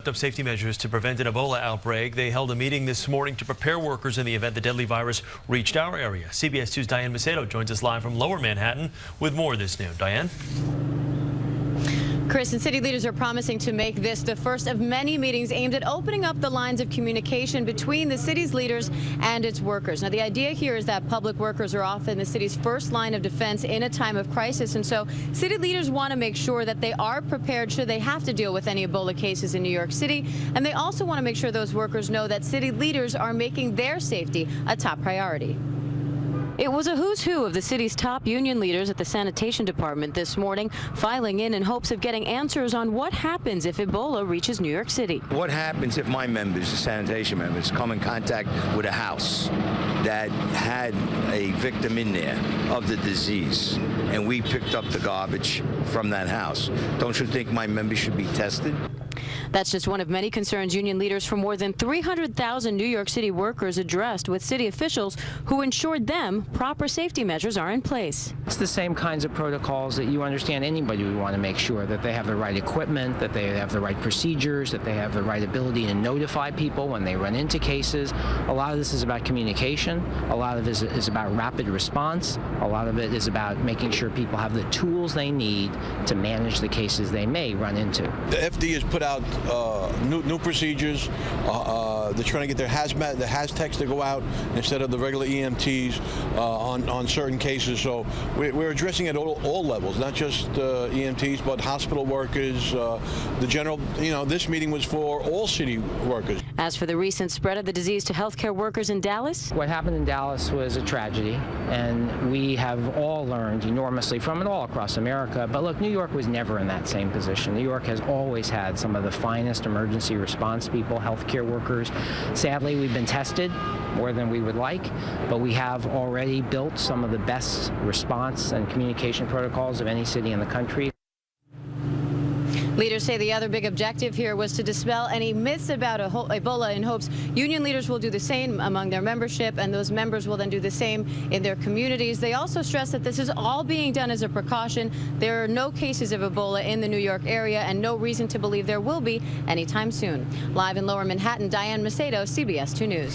up safety measures to prevent an Ebola outbreak. They held a meeting this morning to prepare workers in the event the deadly virus reached our area. CBS 2's Diane Macedo joins us live from Lower Manhattan with more this noon. Diane? Chris, and city leaders are promising to make this the first of many meetings aimed at opening up the lines of communication between the city's leaders and its workers. Now, the idea here is that public workers are often the city's first line of defense in a time of crisis, and so city leaders want to make sure that they are prepared should they have to deal with any Ebola cases in New York City. And they also want to make sure those workers know that city leaders are making their safety a top priority. It was a who's who of the city's top union leaders at the sanitation department this morning, filing in hopes of getting answers on what happens if Ebola reaches New York City. What happens if my members, the sanitation members, come in contact with a house that had a victim in there of the disease, and we picked up the garbage from that house? Don't you think my members should be tested? That's just one of many concerns union leaders from more than 300,000 New York City workers addressed with city officials who ensured them proper safety measures are in place. It's the same kinds of protocols that you understand anybody would want to make sure that they have the right equipment, that they have the right procedures, that they have the right ability to notify people when they run into cases. A lot of this is about communication. A lot of it is about rapid response. A lot of it is about making sure people have the tools they need to manage the cases they may run into. The FD has put out new procedures. They're trying to get their Haztechs to go out instead of the regular EMTs on certain cases. So we're addressing it at all levels, not just EMTs, but hospital workers, the general. This meeting was for all city workers. As for the recent spread of the disease to healthcare workers in Dallas? What happened in Dallas was a tragedy, and we have all learned enormously from it all across America. But look, New York was never in that same position. New York has always had some of the finest emergency response people, healthcare workers. Sadly, we've been tested more than we would like, but we have already built some of the best response and communication protocols of any city in the country. Leaders say the other big objective here was to dispel any myths about Ebola in hopes union leaders will do the same among their membership, and those members will then do the same in their communities. They also stress that this is all being done as a precaution. There are no cases of Ebola in the New York area and no reason to believe there will be anytime soon. Live in Lower Manhattan, Diane Macedo, CBS 2 News.